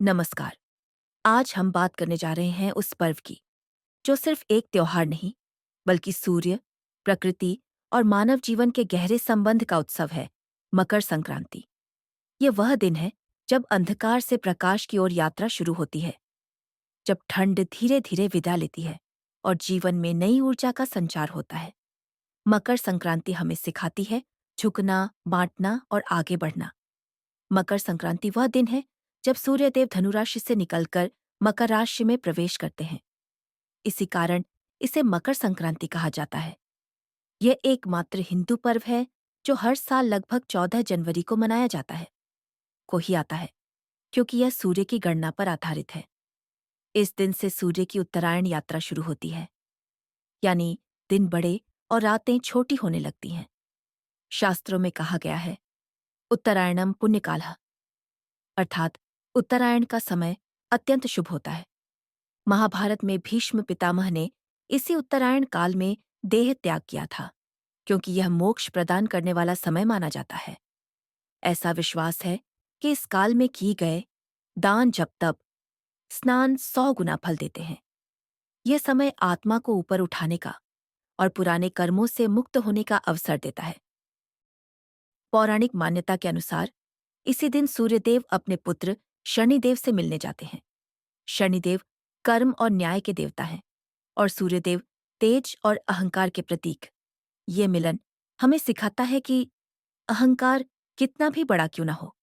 नमस्कार। आज हम बात करने जा रहे हैं उस पर्व की जो सिर्फ एक त्योहार नहीं बल्कि सूर्य, प्रकृति और मानव जीवन के गहरे संबंध का उत्सव है, मकर संक्रांति। ये वह दिन है जब अंधकार से प्रकाश की ओर यात्रा शुरू होती है, जब ठंड धीरे धीरे विदा लेती है और जीवन में नई ऊर्जा का संचार होता है। मकर संक्रांति हमें सिखाती है झुकना, बांटना और आगे बढ़ना। मकर संक्रांति वह दिन है जब सूर्यदेव धनु राशि से निकलकर मकर राशि में प्रवेश करते हैं। इसी कारण इसे मकर संक्रांति कहा जाता है। यह एकमात्र हिंदू पर्व है जो हर साल लगभग 14 जनवरी को मनाया जाता है। कोही आता है क्योंकि यह सूर्य की गणना पर आधारित है। इस दिन से सूर्य की उत्तरायण यात्रा शुरू होती है, यानी दिन बड़े और रातें छोटी होने लगती हैं। शास्त्रों में कहा गया है, उत्तरायणम पुण्यकालः, अर्थात उत्तरायण का समय अत्यंत शुभ होता है। महाभारत में भीष्म पितामह ने इसी उत्तरायण काल में देह त्याग किया था, क्योंकि यह मोक्ष प्रदान करने वाला समय माना जाता है। ऐसा विश्वास है कि इस काल में किए गए दान, जप, तप, स्नान 100 गुना फल देते हैं। यह समय आत्मा को ऊपर उठाने का और पुराने कर्मों से मुक्त होने का अवसर देता है। पौराणिक मान्यता के अनुसार इसी दिन सूर्यदेव अपने पुत्र शनिदेव से मिलने जाते हैं। शनिदेव कर्म और न्याय के देवता हैं और सूर्यदेव तेज और अहंकार के प्रतीक। ये मिलन हमें सिखाता है कि अहंकार कितना भी बड़ा क्यों न हो,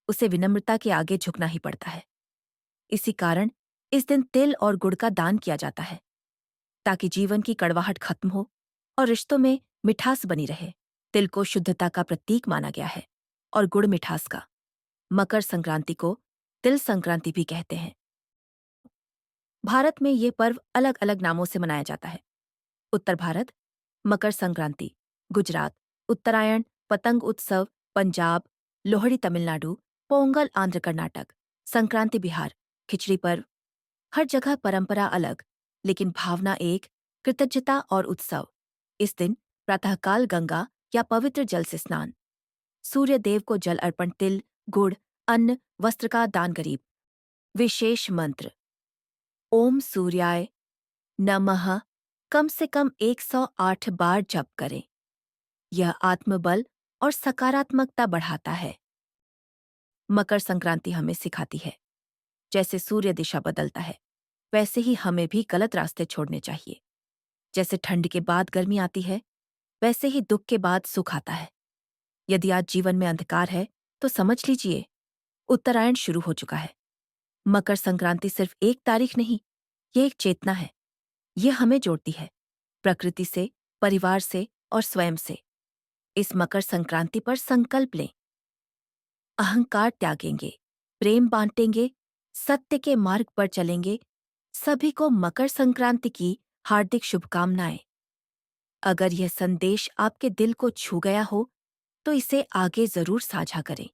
उसे विनम्रता के आगे झुकना ही पड़ता है। इसी कारण इस दिन तिल और गुड़ का दान किया जाता है, ताकि जीवन की कड़वाहट खत्म हो और रिश्तों में मिठास बनी रहे। तिल को शुद्धता का प्रतीक माना गया है और गुड़ मिठास का। मकर संक्रांति को तिल संक्रांति भी कहते हैं। भारत में ये पर्व अलग अलग नामों से मनाया जाता है। उत्तर भारत मकर संक्रांति, गुजरात उत्तरायण, पतंग उत्सव पंजाब, लोहड़ी तमिलनाडु, पोंगल आंध्र कर्नाटक, संक्रांति बिहार, खिचड़ी पर्व। हर जगह परंपरा अलग, लेकिन भावना एक, कृतज्ञता और उत्सव। इस दिन प्रातःकाल गंगा या पवित्र जल से स्नान, सूर्य देव को जल अर्पण, तिल, गुड़, अन्न, वस्त्र का दान गरीब। विशेष मंत्र ओम सूर्याय नमः कम से कम 108 बार जप करें। यह आत्मबल और सकारात्मकता बढ़ाता है। मकर संक्रांति हमें सिखाती है, जैसे सूर्य दिशा बदलता है, वैसे ही हमें भी गलत रास्ते छोड़ने चाहिए। जैसे ठंड के बाद गर्मी आती है, वैसे ही दुख के बाद सुख आता है। यदि आज जीवन में अंधकार है, तो समझ लीजिए उत्तरायण शुरू हो चुका है। मकर संक्रांति सिर्फ एक तारीख नहीं, ये एक चेतना है। ये हमें जोड़ती है प्रकृति से, परिवार से और स्वयं से। इस मकर संक्रांति पर संकल्प लें, अहंकार त्यागेंगे, प्रेम बांटेंगे, सत्य के मार्ग पर चलेंगे। सभी को मकर संक्रांति की हार्दिक शुभकामनाएं। अगर यह संदेश आपके दिल को छू गया हो, तो इसे आगे जरूर साझा करें।